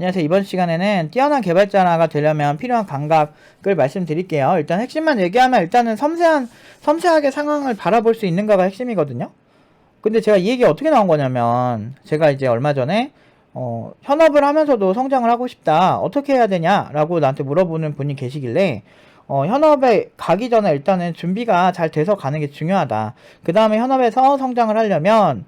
안녕하세요. 이번 시간에는 뛰어난 개발자가 되려면 필요한 감각을 말씀드릴게요. 일단 핵심만 얘기하면 일단은 섬세하게 상황을 바라볼 수 있는가가 핵심이거든요. 근데 제가 이 얘기 어떻게 나온 거냐면, 제가 이제 얼마 전에 현업을 하면서도 성장을 하고 싶다. 어떻게 해야 되냐라고 나한테 물어보는 분이 계시길래, 현업에 가기 전에 일단은 준비가 잘 돼서 가는 게 중요하다. 그 다음에 현업에서 성장을 하려면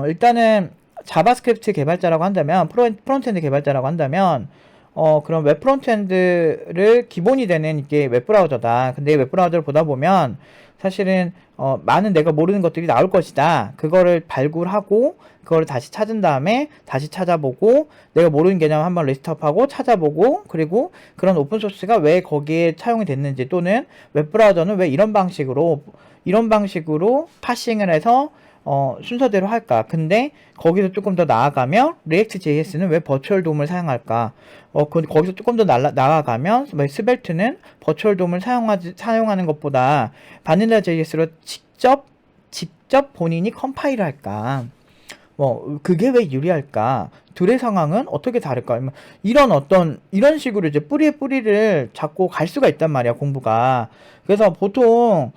일단은 자바스크립트 개발자라고 한다면, 프론트엔드 개발자라고 한다면, 그럼 웹 프론트엔드를 기본이 되는 이게 웹브라우저다. 근데 웹브라우저를 보다 보면, 사실은, 많은 내가 모르는 것들이 나올 것이다. 그거를 발굴하고, 그거를 다시 찾은 다음에, 다시 찾아보고, 내가 모르는 개념 한번 리스트업하고, 찾아보고, 그리고 그런 오픈소스가 왜 거기에 차용이 됐는지, 또는 웹브라우저는 왜 이런 방식으로 파싱을 해서, 순서대로 할까? 근데 거기서 조금 더 나아가면 리액트 JS는 왜 버추얼 돔을 사용할까? 거기서 조금 더 나아가면 왜 스벨트는 버추얼 돔을 사용하는 것보다 바닐라 JS로 직접 본인이 컴파일을 할까? 그게 왜 유리할까? 둘의 상황은 어떻게 다를까? 이런 식으로 이제 뿌리를 잡고 갈 수가 있단 말이야, 공부가. 그래서 보통,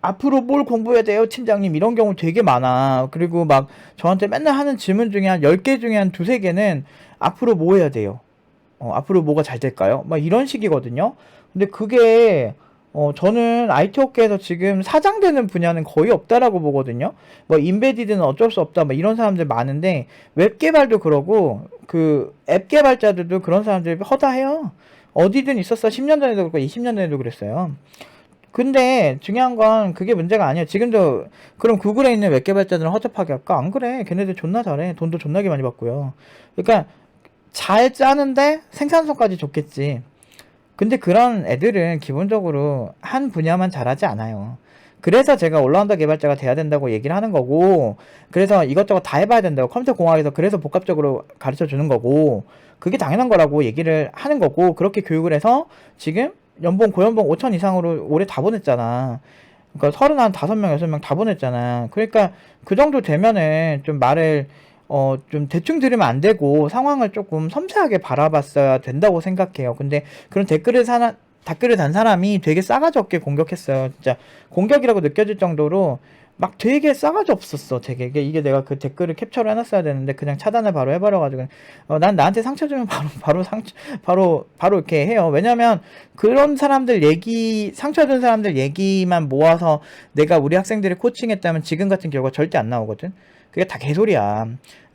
앞으로 뭘 공부해야 돼요, 팀장님? 이런 경우 되게 많아. 그리고 막 저한테 맨날 하는 질문 중에 한 10개 중에 한 두세 개는 앞으로 뭐 해야 돼요? 앞으로 뭐가 잘 될까요? 막 이런 식이거든요. 근데 그게, 저는 IT 업계에서 지금 사장되는 분야는 거의 없다라고 보거든요. 뭐, 인베디드는 어쩔 수 없다. 뭐, 이런 사람들 많은데, 웹 개발도 그러고, 앱 개발자들도 그런 사람들이 허다해요. 어디든 있었어. 10년 전에도 그렇고, 20년 전에도 그랬어요. 근데 중요한 건 그게 문제가 아니야. 지금도 그럼 구글에 있는 웹 개발자들은 허접하게 할까? 안 그래. 걔네들 존나 잘해. 돈도 존나게 많이 받고요. 그러니까 잘 짜는데 생산성까지 좋겠지. 근데 그런 애들은 기본적으로 한 분야만 잘하지 않아요. 그래서 제가 올라운더 개발자가 돼야 된다고 얘기를 하는 거고, 그래서 이것저것 다 해봐야 된다고 컴퓨터 공학에서 그래서 복합적으로 가르쳐 주는 거고, 그게 당연한 거라고 얘기를 하는 거고, 그렇게 교육을 해서 지금 고연봉 5천 이상으로 올해 다 보냈잖아. 그러니까 35명, 6명 다 보냈잖아. 그러니까 그 정도 되면은 좀 말을 좀 대충 들으면 안 되고 상황을 조금 섬세하게 바라봤어야 된다고 생각해요. 근데 그런 댓글을 단 사람이 되게 싸가지 없게 공격했어요. 진짜 공격이라고 느껴질 정도로 막 되게 싸가지 없었어. 되게 이게 내가 그 댓글을 캡처를 해놨어야 되는데 그냥 차단을 바로 해버려가지고 난 나한테 상처 주면 바로 이렇게 해요. 왜냐면 그런 사람들 상처 준 사람들 얘기만 모아서 내가 우리 학생들을 코칭했다면 지금 같은 결과 절대 안 나오거든. 그게 다 개소리야.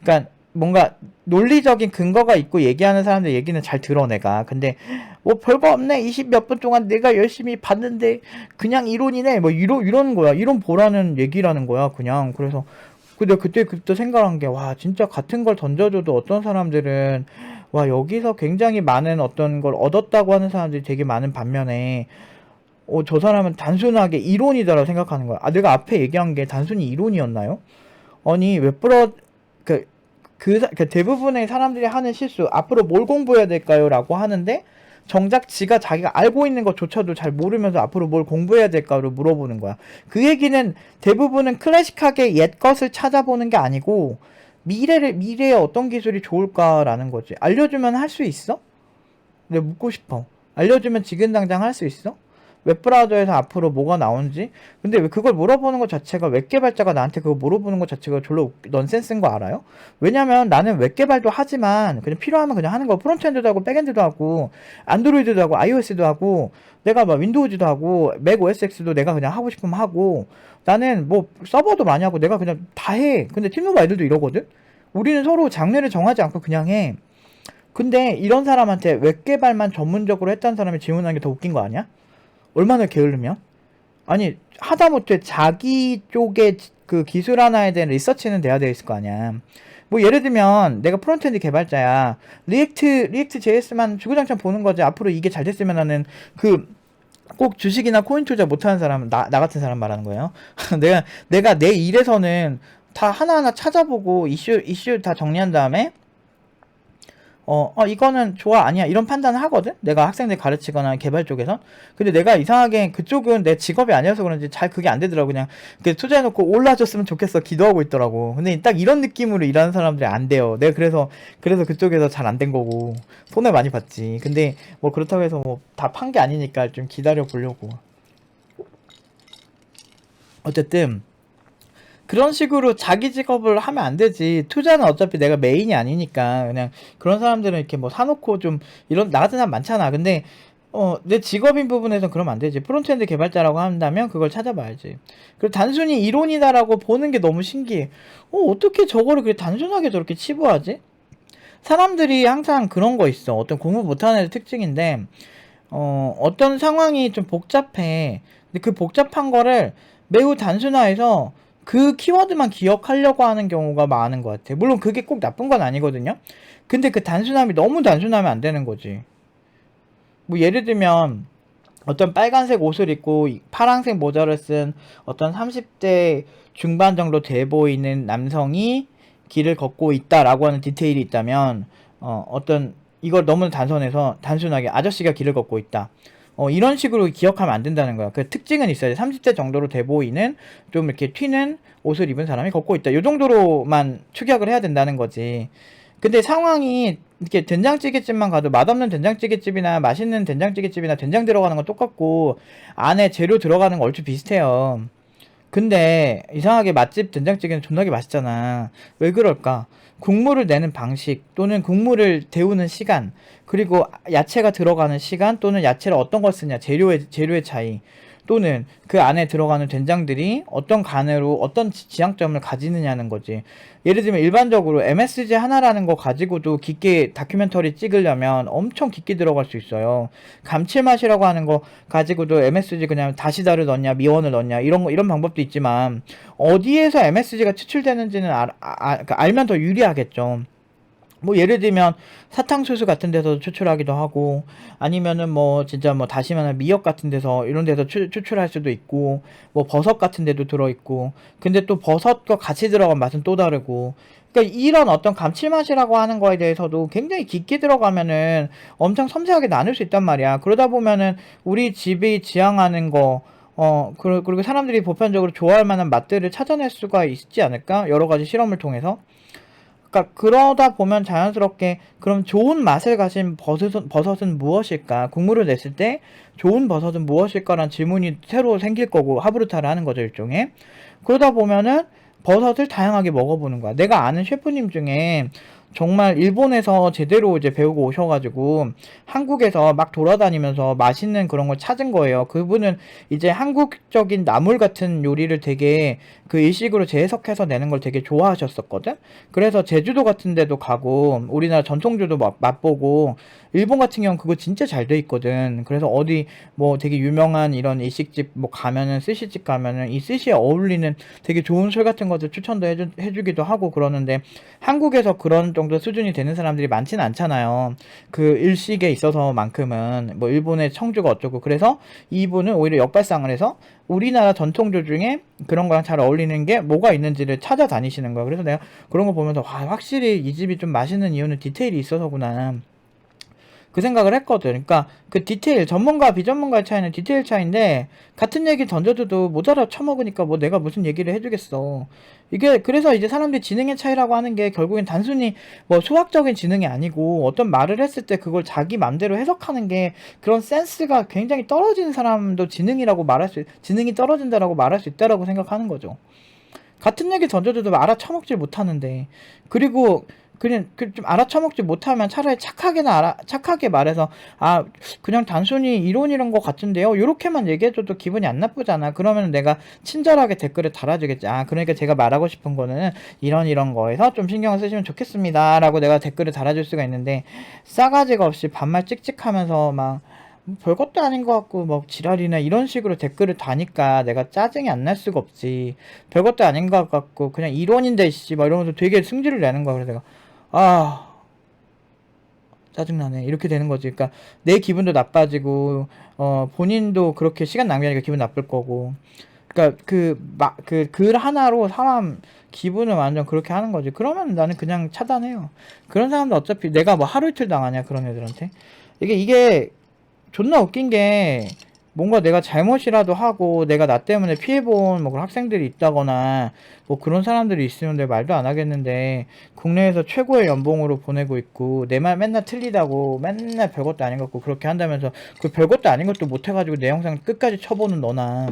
그러니까 뭔가 논리적인 근거가 있고 얘기하는 사람들 얘기는 잘 들어 내가. 근데 뭐 별거 없네. 20 몇 분 동안 내가 열심히 봤는데 그냥 이론이네. 뭐 이런 거야. 이론 보라는 얘기라는 거야. 그냥. 그래서 근데 그때 생각한 게 와, 진짜 같은 걸 던져줘도 어떤 사람들은 와, 여기서 굉장히 많은 어떤 걸 얻었다고 하는 사람들이 되게 많은 반면에 저 사람은 단순하게 이론이다라고 생각하는 거야. 내가 앞에 얘기한 게 단순히 이론이었나요? 아니, 대부분의 사람들이 하는 실수, 앞으로 뭘 공부해야 될까요? 라고 하는데, 정작 자기가 알고 있는 것조차도 잘 모르면서 앞으로 뭘 공부해야 될까를 물어보는 거야. 그 얘기는 대부분은 클래식하게 옛 것을 찾아보는 게 아니고, 미래에 어떤 기술이 좋을까라는 거지. 알려주면 할 수 있어? 내가 묻고 싶어. 알려주면 지금 당장 할 수 있어? 웹브라우저에서 앞으로 뭐가 나오는지? 근데 왜 그걸 물어보는 것 자체가 웹개발자가 나한테 그거 물어보는 것 자체가 졸로 넌센스인 거 알아요? 왜냐면 나는 웹개발도 하지만 그냥 필요하면 그냥 하는 거. 프론트엔드도 하고 백엔드도 하고 안드로이드도 하고 iOS도 하고 내가 막 윈도우즈도 하고 맥 OSX도 내가 그냥 하고 싶으면 하고 나는 뭐 서버도 많이 하고 내가 그냥 다 해. 근데 팀노바 애들도 이러거든? 우리는 서로 장르를 정하지 않고 그냥 해. 근데 이런 사람한테 웹개발만 전문적으로 했다는 사람이 질문하는 게 더 웃긴 거 아니야? 얼마나 게으르면? 아니, 하다못해 자기 쪽에 그 기술 하나에 대한 리서치는 돼야 돼 있을 거 아니야. 뭐 예를 들면 내가 프론트엔드 개발자야. 리액트 JS만 주구장창 보는 거지. 앞으로 이게 잘 됐으면 하는 꼭 주식이나 코인 투자 못하는 사람은 나 같은 사람 말하는 거예요. 내가 내 일에서는 다 하나하나 찾아보고 이슈 다 정리한 다음에 이거는 좋아, 아니야. 이런 판단을 하거든? 내가 학생들 가르치거나 개발 쪽에서. 근데 내가 이상하게 그쪽은 내 직업이 아니어서 그런지 잘 그게 안 되더라고. 그냥, 투자해놓고 올라줬으면 좋겠어. 기도하고 있더라고. 근데 딱 이런 느낌으로 일하는 사람들이 안 돼요. 내가 그래서 그쪽에서 잘 안 된 거고. 손해 많이 봤지. 근데 뭐 그렇다고 해서 뭐 다 판 게 아니니까 좀 기다려 보려고. 어쨌든, 그런 식으로 자기 직업을 하면 안 되지. 투자는 어차피 내가 메인이 아니니까 그냥 그런 사람들은 이렇게 뭐 사놓고 좀 이런 나 같은 사람 많잖아. 근데 내 직업인 부분에서 그러면 안 되지. 프론트엔드 개발자라고 한다면 그걸 찾아봐야지. 그리고 단순히 이론이다라고 보는 게 너무 신기해. 어떻게 저거를 그렇게 단순하게 저렇게 치부하지? 사람들이 항상 그런 거 있어. 어떤 공부 못하는 애들 특징인데 어떤 상황이 좀 복잡해. 근데 그 복잡한 거를 매우 단순화해서 그 키워드만 기억하려고 하는 경우가 많은 것 같아. 물론 그게 꼭 나쁜 건 아니거든요. 근데 그 단순함이 너무 단순하면 안 되는 거지. 뭐 예를 들면 어떤 빨간색 옷을 입고 파란색 모자를 쓴 어떤 30대 중반 정도 돼 보이는 남성이 길을 걷고 있다라고 하는 디테일이 있다면 어떤 이걸 너무 단순하게 아저씨가 길을 걷고 있다. 이런 식으로 기억하면 안 된다는 거야. 그 특징은 있어야 돼. 30대 정도로 돼 보이는 좀 이렇게 튀는 옷을 입은 사람이 걷고 있다. 이 정도로만 축약을 해야 된다는 거지. 근데 상황이 이렇게 된장찌개집만 가도 맛없는 된장찌개집이나 맛있는 된장찌개집이나 된장 들어가는 건 똑같고 안에 재료 들어가는 거 얼추 비슷해요. 근데 이상하게 맛집 된장찌개는 존나게 맛있잖아. 왜 그럴까? 국물을 내는 방식 또는 국물을 데우는 시간 그리고 야채가 들어가는 시간 또는 야채를 어떤 걸 쓰냐 재료의 차이 또는 그 안에 들어가는 된장들이 어떤 간으로 어떤 지향점을 가지느냐는 거지. 예를 들면 일반적으로 MSG 하나라는 거 가지고도 깊게 다큐멘터리 찍으려면 엄청 깊게 들어갈 수 있어요. 감칠맛이라고 하는 거 가지고도 MSG 그냥 다시다를 넣냐 미원을 넣냐 이런 방법도 있지만 어디에서 MSG가 추출되는지는 그러니까 알면 더 유리하겠죠. 뭐 예를 들면 사탕수수 같은 데서 추출하기도 하고 아니면은 뭐 진짜 뭐 다시마나 미역 같은 데서 이런 데서 추출할 수도 있고 뭐 버섯 같은 데도 들어있고 근데 또 버섯과 같이 들어간 맛은 또 다르고 그러니까 이런 어떤 감칠맛이라고 하는 거에 대해서도 굉장히 깊게 들어가면은 엄청 섬세하게 나눌 수 있단 말이야. 그러다 보면은 우리 집이 지향하는 거 그리고 사람들이 보편적으로 좋아할 만한 맛들을 찾아낼 수가 있지 않을까? 여러 가지 실험을 통해서. 그러니까 그러다 보면 자연스럽게 그럼 좋은 맛을 가진 버섯은 무엇일까? 국물을 냈을 때 좋은 버섯은 무엇일까라는 질문이 새로 생길 거고 하브루타를 하는 거죠 일종의. 그러다 보면은 버섯을 다양하게 먹어보는 거야. 내가 아는 셰프님 중에 정말 일본에서 제대로 이제 배우고 오셔가지고 한국에서 막 돌아다니면서 맛있는 그런 걸 찾은 거예요. 그분은 이제 한국적인 나물 같은 요리를 되게 그 일식으로 재해석해서 내는 걸 되게 좋아하셨었거든. 그래서 제주도 같은 데도 가고 우리나라 전통주도 맛보고 일본 같은 경우는 그거 진짜 잘 돼 있거든. 그래서 어디 뭐 되게 유명한 이런 일식집 뭐 가면은 스시집 가면은 이 스시에 어울리는 되게 좋은 술 같은 것들 추천도 해주기도 하고 그러는데 한국에서 그런 정도 수준이 되는 사람들이 많지는 않잖아요. 그 일식에 있어서만큼은 뭐 일본의 청주가 어쩌고 그래서 이분은 오히려 역발상을 해서 우리나라 전통주 중에 그런 거랑 잘 어울리는 게 뭐가 있는지를 찾아다니시는 거야. 그래서 내가 그런 거 보면서 와, 확실히 이 집이 좀 맛있는 이유는 디테일이 있어서구나. 그 생각을 했거든. 그러니까 그 디테일, 전문가 비전문가의 차이는 디테일 차이인데 같은 얘기 던져줘도 못 알아쳐먹으니까 뭐 내가 무슨 얘기를 해주겠어. 이게 그래서 이제 사람들이 지능의 차이라고 하는 게 결국엔 단순히 뭐 수학적인 지능이 아니고 어떤 말을 했을 때 그걸 자기 맘대로 해석하는 게 그런 센스가 굉장히 떨어지는 사람도 지능이 떨어진다라고 말할 수 있다라고 생각하는 거죠. 같은 얘기 던져줘도 알아쳐먹질 못하는데 그리고 그냥 좀 알아쳐먹지 못하면 차라리 착하게 말해서 그냥 단순히 이론이란 것 같은데요 요렇게만 얘기해줘도 기분이 안 나쁘잖아. 그러면 내가 친절하게 댓글을 달아주겠지. 그러니까 제가 말하고 싶은 거는 이런 거에서 좀 신경을 쓰시면 좋겠습니다 라고 내가 댓글을 달아줄 수가 있는데 싸가지가 없이 반말 찍찍하면서 막 별것도 아닌 것 같고 막 지랄이나 이런 식으로 댓글을 다니까 내가 짜증이 안 날 수가 없지. 별것도 아닌 것 같고 그냥 이론인데 씨 막 이러면서 되게 승질을 내는 거야. 그래서 내가 아 짜증나네 이렇게 되는 거지. 그러니까 내 기분도 나빠지고 본인도 그렇게 시간 낭비하니까 기분 나쁠 거고 그러니까 글 하나로 사람 기분을 완전 그렇게 하는 거지. 그러면 나는 그냥 차단해요. 그런 사람도 어차피 내가 뭐 하루 이틀 당하냐 그런 애들한테. 이게 존나 웃긴 게 뭔가 내가 잘못이라도 하고 내가 나 때문에 피해본 뭐 그런 학생들이 있다거나 뭐 그런 사람들이 있으면 내가 말도 안 하겠는데 국내에서 최고의 연봉으로 보내고 있고 내 말 맨날 틀리다고 맨날 별것도 아닌 것 같고 그렇게 한다면서 그 별것도 아닌 것도 못해가지고 내 영상 끝까지 쳐보는 너나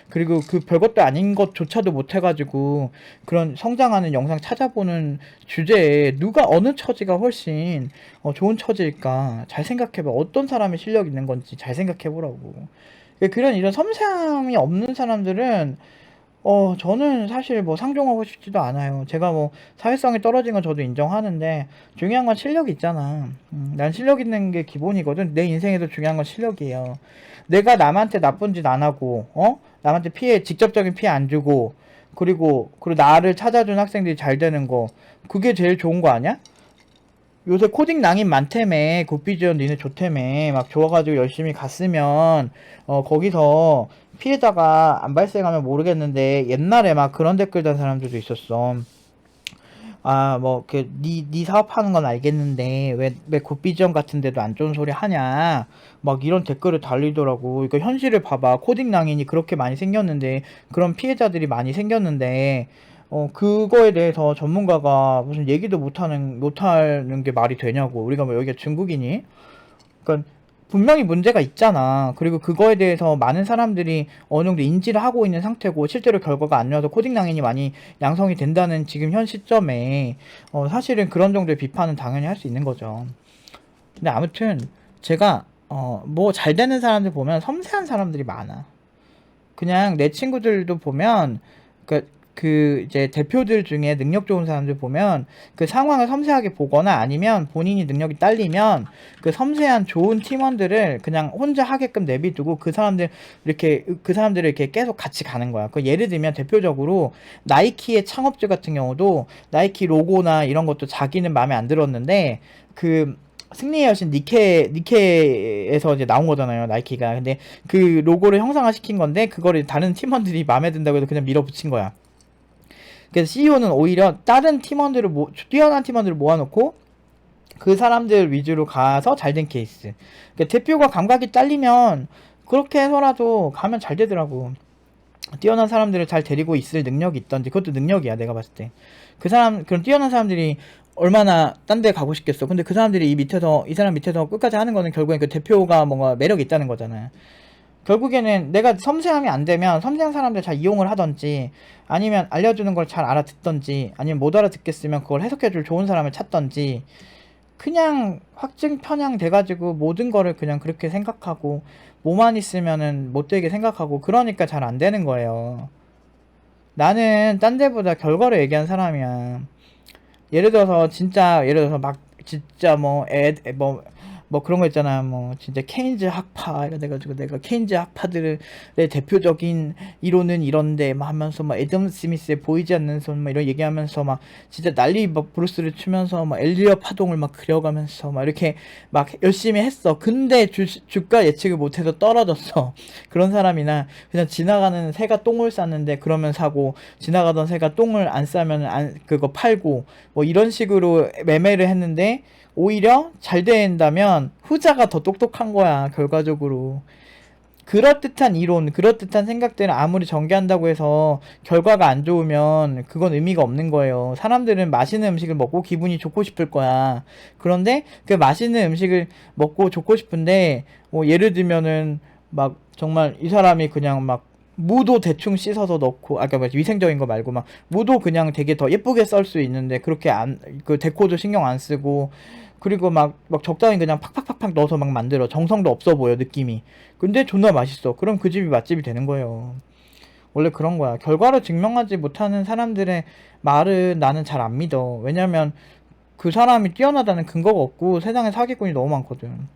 그리고 그 별것도 아닌 것조차도 못해가지고 그런 성장하는 영상 찾아보는 주제에 누가 어느 처지가 훨씬 좋은 처지일까 잘 생각해봐. 어떤 사람이 실력 있는 건지 잘 생각해보라고. 그런 이런 섬세함이 없는 사람들은 저는 사실 뭐 상종하고 싶지도 않아요. 제가 뭐 사회성이 떨어진 건 저도 인정하는데 중요한 건 실력이 있잖아. 난 실력 있는 게 기본이거든. 내 인생에도 중요한 건 실력이에요. 내가 남한테 나쁜 짓 안 하고 남한테 직접적인 피해 안 주고 그리고 나를 찾아준 학생들이 잘 되는 거 그게 제일 좋은 거 아니야? 요새 코딩 낭인 많다며. 굿비전 니네 좋다며. 막 좋아가지고 열심히 갔으면 거기서 피해자가 안 발생하면 모르겠는데 옛날에 막 그런 댓글 단 사람들도 있었어. 니 사업하는 건 알겠는데 왜 굿비전 같은 데도 안 좋은 소리 하냐 막 이런 댓글을 달리더라고. 이거 현실을 봐봐. 코딩 낭인이 그렇게 많이 생겼는데 그런 피해자들이 많이 생겼는데 그거에 대해서 전문가가 무슨 얘기도 못하는 게 말이 되냐고. 우리가 뭐 여기가 중국이니? 그러니까 분명히 문제가 있잖아. 그리고 그거에 대해서 많은 사람들이 어느 정도 인지를 하고 있는 상태고 실제로 결과가 안 나와서 코딩 낭인이 많이 양성이 된다는 지금 현 시점에 사실은 그런 정도의 비판은 당연히 할 수 있는 거죠. 근데 아무튼 제가 뭐 잘 되는 사람들 보면 섬세한 사람들이 많아. 그냥 내 친구들도 보면 이제 대표들 중에 능력 좋은 사람들 보면 그 상황을 섬세하게 보거나 아니면 본인이 능력이 딸리면 그 섬세한 좋은 팀원들을 그냥 혼자 하게끔 내비두고 그 사람들을 이렇게 계속 같이 가는 거야. 그 예를 들면 대표적으로 나이키의 창업주 같은 경우도 나이키 로고나 이런 것도 자기는 마음에 안 들었는데 승리의 여신 니케에서 이제 나온 거잖아요, 나이키가. 근데 그 로고를 형상화 시킨 건데 그거를 다른 팀원들이 마음에 든다고 해서 그냥 밀어붙인 거야. 그래서 CEO는 오히려 다른 뛰어난 팀원들을 모아놓고 그 사람들 위주로 가서 잘된 케이스. 그러니까 대표가 감각이 잘리면 그렇게 해서라도 가면 잘 되더라고. 뛰어난 사람들을 잘 데리고 있을 능력이 있던지. 그것도 능력이야, 내가 봤을 때. 그런 뛰어난 사람들이 얼마나 딴 데 가고 싶겠어. 근데 그 사람들이 이 사람 밑에서 끝까지 하는 거는 결국엔 그 대표가 뭔가 매력이 있다는 거잖아. 결국에는 내가 섬세함이 안 되면 섬세한 사람들 잘 이용을 하던지 아니면 알려주는 걸 잘 알아듣던지 아니면 못 알아듣겠으면 그걸 해석해줄 좋은 사람을 찾던지 그냥 확증 편향 돼가지고 모든 거를 그냥 그렇게 생각하고 뭐만 있으면은 못되게 생각하고 그러니까 잘 안 되는 거예요. 나는 딴 데보다 결과를 얘기한 사람이야. 예를 들어서 막 진짜 뭐 그런 거 있잖아. 뭐 진짜 케인즈 학파 이래 가지고 내가 케인즈 학파들의 대표적인 이론은 이런데 막 하면서 막 애덤 스미스의 보이지 않는 손 막 이런 얘기하면서 막 진짜 난리 막 브루스를 추면서 막 엘리어 파동을 막 그려가면서 막 이렇게 막 열심히 했어. 근데 주가 예측을 못해서 떨어졌어. 그런 사람이나 그냥 지나가는 새가 똥을 쌌는데 그러면 사고 지나가던 새가 똥을 안 싸면 그거 팔고 뭐 이런 식으로 매매를 했는데 오히려 잘 된다면 후자가 더 똑똑한 거야, 결과적으로. 그럴듯한 이론, 그럴듯한 생각들을 아무리 전개한다고 해서 결과가 안 좋으면 그건 의미가 없는 거예요. 사람들은 맛있는 음식을 먹고 기분이 좋고 싶을 거야. 그런데 그 맛있는 음식을 먹고 좋고 싶은데 뭐 예를 들면은 막 정말 이 사람이 그냥 막 무도 대충 씻어서 넣고 아까 위생적인 거 말고 막 무도 그냥 되게 더 예쁘게 썰 수 있는데 그렇게 그 데코도 신경 안 쓰고 그리고 막 적당히 그냥 팍팍팍팍 넣어서 막 만들어. 정성도 없어 보여, 느낌이. 근데 존나 맛있어. 그럼 그 집이 맛집이 되는 거예요. 원래 그런 거야. 결과로 증명하지 못하는 사람들의 말은 나는 잘 안 믿어. 왜냐면 그 사람이 뛰어나다는 근거가 없고 세상에 사기꾼이 너무 많거든.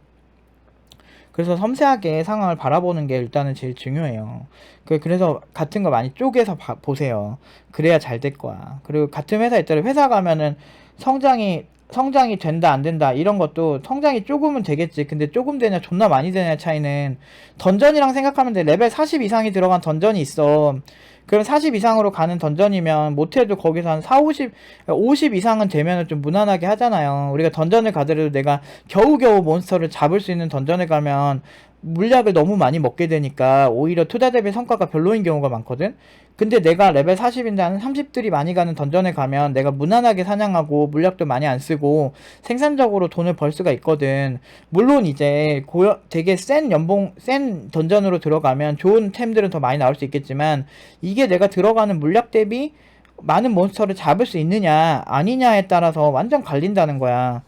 그래서 섬세하게 상황을 바라보는 게 일단은 제일 중요해요. 그래서 같은 거 많이 쪼개서 보세요. 그래야 잘 될 거야. 그리고 같은 회사 있더라. 회사 가면은 성장이 된다 안 된다 이런 것도 성장이 조금은 되겠지. 근데 조금 되냐 존나 많이 되냐 차이는 던전이랑 생각하면 돼. 레벨 40 이상이 들어간 던전이 있어. 그럼 40 이상으로 가는 던전이면 못해도 거기서 한 4, 50 이상은 되면은 좀 무난하게 하잖아요. 우리가 던전을 가더라도 내가 겨우겨우 몬스터를 잡을 수 있는 던전을 가면 물약을 너무 많이 먹게 되니까 오히려 투자 대비 성과가 별로인 경우가 많거든. 근데 내가 레벨 40인데 한 30들이 많이 가는 던전에 가면 내가 무난하게 사냥하고 물약도 많이 안 쓰고 생산적으로 돈을 벌 수가 있거든. 물론 이제 되게 센 던전으로 들어가면 좋은 템들은 더 많이 나올 수 있겠지만 이게 내가 들어가는 물약 대비 많은 몬스터를 잡을 수 있느냐 아니냐에 따라서 완전 갈린다는 거야.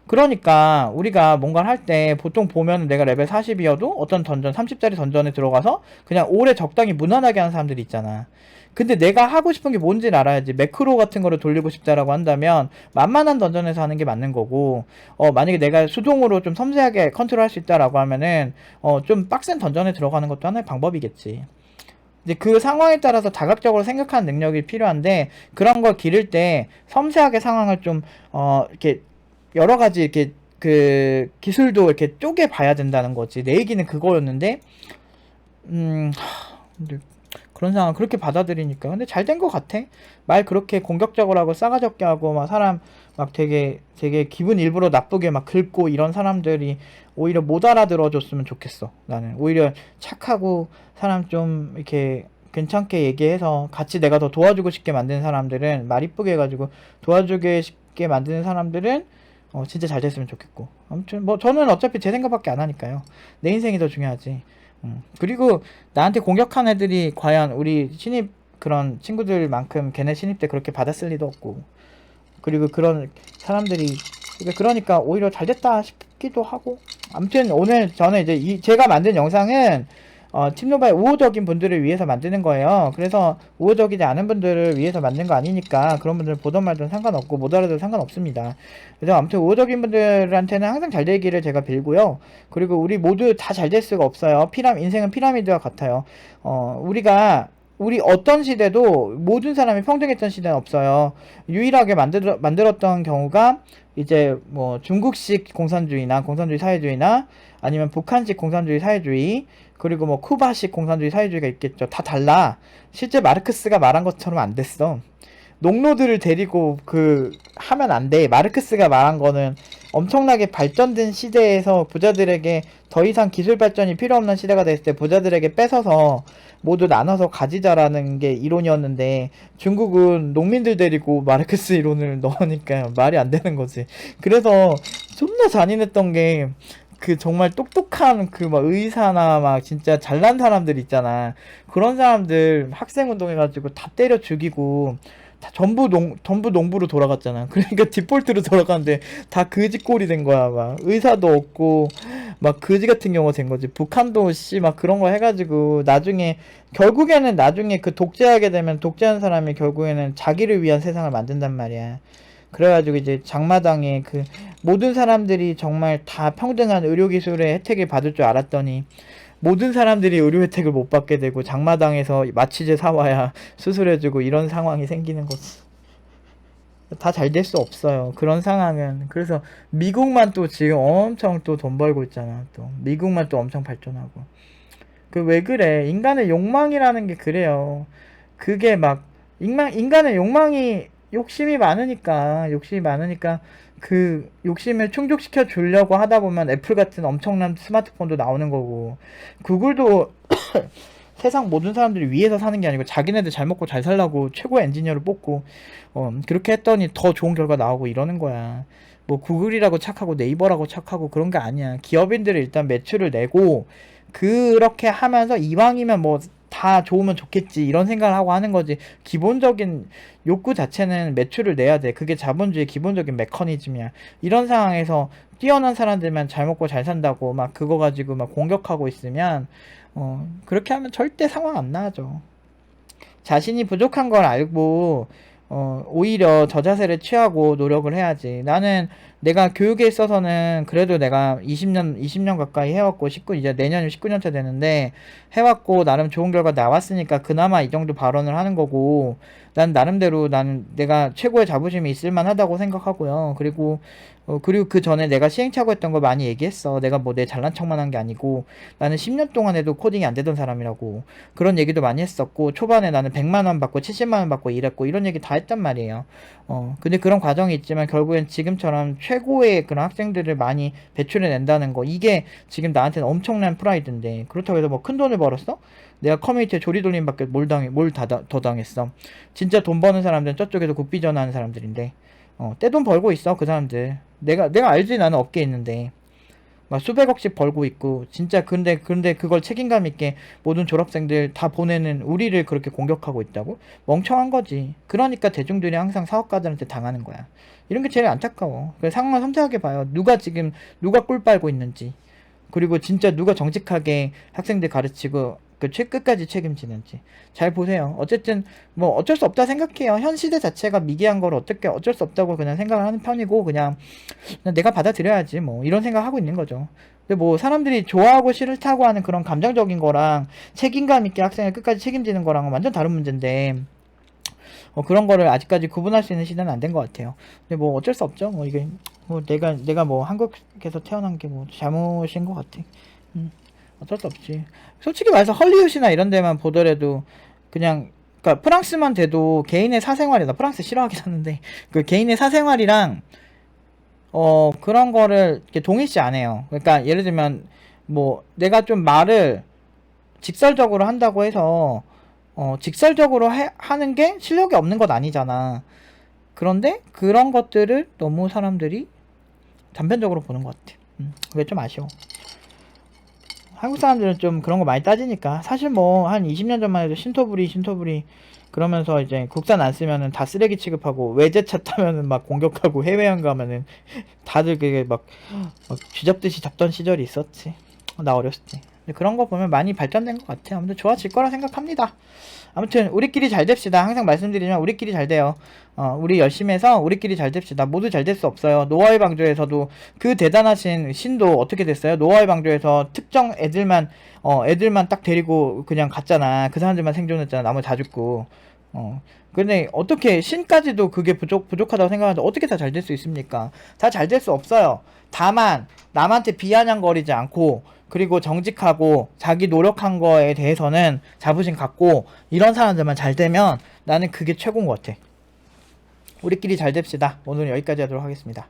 그러니까 우리가 뭔가를 할 때 보통 보면 내가 레벨 40이어도 어떤 던전 30짜리 던전에 들어가서 그냥 오래 적당히 무난하게 하는 사람들이 있잖아. 근데 내가 하고 싶은 게 뭔지를 알아야지. 매크로 같은 거를 돌리고 싶다라고 한다면 만만한 던전에서 하는 게 맞는 거고, 만약에 내가 수동으로 좀 섬세하게 컨트롤할 수 있다라고 하면은 좀 빡센 던전에 들어가는 것도 하나의 방법이겠지. 이제 그 상황에 따라서 다각적으로 생각하는 능력이 필요한데 그런 걸 기를 때 섬세하게 상황을 좀 이렇게 여러 가지 이렇게 그 기술도 이렇게 쪼개 봐야 된다는 거지. 내 얘기는 그거였는데 근데 그런 상황 그렇게 받아들이니까 근데 잘 된 것 같아. 말 그렇게 공격적으로 하고 싸가지 없게 하고 막 사람 막 되게 기분 일부러 나쁘게 막 긁고 이런 사람들이 오히려 못 알아들어 줬으면 좋겠어. 나는 오히려 착하고 사람 좀 이렇게 괜찮게 얘기해서 같이 내가 더 도와주고 싶게 만드는 사람들은 말 이쁘게 해가지고 도와주게 싶게 만드는 사람들은 진짜 잘 됐으면 좋겠고. 아무튼 뭐 저는 어차피 제 생각밖에 안 하니까요. 내 인생이 더 중요하지. 그리고 나한테 공격한 애들이 과연 우리 신입 그런 친구들만큼 걔네 신입 때 그렇게 받았을 리도 없고. 그리고 그런 사람들이 그러니까 오히려 잘 됐다 싶기도 하고. 아무튼 오늘 저는 이제 제가 만든 영상은 팀노바의 우호적인 분들을 위해서 만드는 거예요. 그래서 우호적이지 않은 분들을 위해서 만든 거 아니니까 그런 분들 보던 말든 상관없고 못 알아도 상관없습니다. 그래서 아무튼 우호적인 분들한테는 항상 잘 되기를 제가 빌고요. 그리고 우리 모두 다 잘 될 수가 없어요. 인생은 피라미드와 같아요. 우리 어떤 시대도 모든 사람이 평등했던 시대는 없어요. 유일하게 만들었던 경우가 이제 뭐 중국식 공산주의 사회주의나 아니면 북한식 공산주의 사회주의 그리고 뭐 쿠바식 공산주의 사회주의가 있겠죠. 다 달라. 실제 마르크스가 말한 것처럼 안 됐어. 농노들을 데리고 하면 안 돼. 마르크스가 말한 거는 엄청나게 발전된 시대에서 부자들에게 더 이상 기술 발전이 필요 없는 시대가 됐을 때 부자들에게 뺏어서 모두 나눠서 가지자라는 게 이론이었는데 중국은 농민들 데리고 마르크스 이론을 넣으니까 말이 안 되는 거지. 그래서 존나 잔인했던 게 정말 똑똑한 막 의사나 막 진짜 잘난 사람들 있잖아. 그런 사람들 학생 운동해가지고 다 때려 죽이고 다 전부 농부로 돌아갔잖아. 그러니까 디폴트로 돌아가는데 다 그지꼴이 된 거야. 막 의사도 없고 막 그지 같은 경우가 된 거지. 북한도 막 그런 거 해가지고 결국에는 나중에 독재하게 되면 독재한 사람이 결국에는 자기를 위한 세상을 만든단 말이야. 그래가지고 이제 장마당에 모든 사람들이 정말 다 평등한 의료기술의 혜택을 받을 줄 알았더니 모든 사람들이 의료 혜택을 못 받게 되고 장마당에서 마취제 사와야 수술해주고 이런 상황이 생기는 거지. 다 잘 될 수 없어요. 그런 상황은. 그래서 미국만 또 지금 엄청 또 돈 벌고 있잖아. 또 미국만 또 엄청 발전하고. 왜 그래? 인간의 욕망이라는 게 그래요. 그게 막 인간의 욕심이 많으니까 욕심을 충족시켜 주려고 하다 보면 애플 같은 엄청난 스마트폰도 나오는 거고 구글도 세상 모든 사람들이 위해서 사는 게 아니고 자기네들 잘 먹고 잘 살라고 최고 엔지니어를 뽑고 그렇게 했더니 더 좋은 결과 나오고 이러는 거야. 뭐 구글이라고 착하고 네이버라고 착하고 그런 게 아니야. 기업인들이 일단 매출을 내고 그렇게 하면서 이왕이면 뭐 다 좋으면 좋겠지 이런 생각을 하고 하는 거지. 기본적인 욕구 자체는 매출을 내야 돼. 그게 자본주의의 기본적인 메커니즘이야. 이런 상황에서 뛰어난 사람들만 잘 먹고 잘 산다고 막 그거 가지고 막 공격하고 있으면 그렇게 하면 절대 상황 안 나아져. 자신이 부족한 걸 알고 오히려 저자세를 취하고 노력을 해야지. 나는 내가 교육에 있어서는 그래도 내가 20년 가까이 해왔고, 이제 내년이면 19년차 되는데, 해왔고, 나름 좋은 결과 나왔으니까 그나마 이 정도 발언을 하는 거고, 난 나름대로 나는 내가 최고의 자부심이 있을 만하다고 생각하고요. 그리고 그 전에 내가 시행착오 했던 거 많이 얘기했어. 내가 뭐 내 잘난 척만 한 게 아니고, 나는 10년 동안 해도 코딩이 안 되던 사람이라고. 그런 얘기도 많이 했었고, 초반에 나는 100만 원 받고 70만 원 받고 이랬고, 이런 얘기 다 했단 말이에요. 근데 그런 과정이 있지만 결국엔 지금처럼 최고의 그런 학생들을 많이 배출해 낸다는 거, 이게 지금 나한테는 엄청난 프라이드인데, 그렇다고 해서 뭐 큰 돈을 벌었어? 내가 커뮤니티에 조리돌림밖에 더 당했어. 진짜 돈 버는 사람들은 저쪽에서 국비전화하는 사람들인데, 떼돈 벌고 있어, 그 사람들. 내가 알지, 나는 업계에 있는데. 막 수백억씩 벌고 있고, 진짜, 근데 그걸 책임감 있게 모든 졸업생들 다 보내는 우리를 그렇게 공격하고 있다고? 멍청한 거지. 그러니까 대중들이 항상 사업가들한테 당하는 거야. 이런 게 제일 안타까워. 그래서 상황을 섬세하게 봐요. 누가 꿀 빨고 있는지. 그리고 진짜 누가 정직하게 학생들 가르치고 끝까지 책임지는지 잘 보세요. 어쨌든 뭐 어쩔 수 없다 생각해요. 현 시대 자체가 미개한 걸 어떻게 어쩔 수 없다고 그냥 생각을 하는 편이고, 그냥 내가 받아들여야지 뭐 이런 생각하고 있는 거죠. 근데 뭐 사람들이 좋아하고 싫다고 하는 그런 감정적인 거랑 책임감 있게 학생을 끝까지 책임지는 거랑은 완전 다른 문제인데, 그런 거를 아직까지 구분할 수 있는 시대는 안 된 것 같아요. 근데 뭐 어쩔 수 없죠. 뭐 이게 뭐 내가 뭐 한국에서 태어난 게 뭐 잘못인 것 같아. 어쩔 수 없지. 솔직히 말해서 헐리우드나 이런 데만 보더라도 그냥, 그러니까 프랑스만 돼도 개인의 사생활이다. 프랑스 싫어하긴 하는데 그 개인의 사생활이랑 그런 거를 이렇게 동일시 안 해요. 그러니까 예를 들면 뭐 내가 좀 말을 직설적으로 한다고 해서 직설적으로 하는 게 실력이 없는 것 아니잖아. 그런데 그런 것들을 너무 사람들이 단편적으로 보는 것 같아. 그게 좀 아쉬워. 한국 사람들은 좀 그런 거 많이 따지니까. 사실 뭐 한 20년 전만 해도 신토부리 그러면서 이제 국산 안 쓰면은 다 쓰레기 취급하고, 외제차 타면은 막 공격하고, 해외여행 가면은 다들 그게 막 쥐잡듯이 잡던 시절이 있었지. 나 어렸을 때. 근데 그런 거 보면 많이 발전된 것 같아요. 아무튼 좋아질 거라 생각합니다. 아무튼 우리끼리 잘 됩시다. 항상 말씀드리지만 우리끼리 잘 돼요. 우리 열심히 해서 우리끼리 잘 됩시다. 모두 잘 될 수 없어요. 노아의 방주에서도 그 대단하신 신도 어떻게 됐어요? 노아의 방주에서 특정 애들만 딱 데리고 그냥 갔잖아. 그 사람들만 생존했잖아. 나머지 다 죽고. 근데 어떻게 신까지도 그게 부족하다고 생각하는데 어떻게 다 잘 될 수 있습니까? 다 잘 될 수 없어요. 다만 남한테 비아냥거리지 않고, 그리고 정직하고 자기 노력한 거에 대해서는 자부심 갖고, 이런 사람들만 잘 되면 나는 그게 최고인 것 같아. 우리끼리 잘 됩시다. 오늘은 여기까지 하도록 하겠습니다.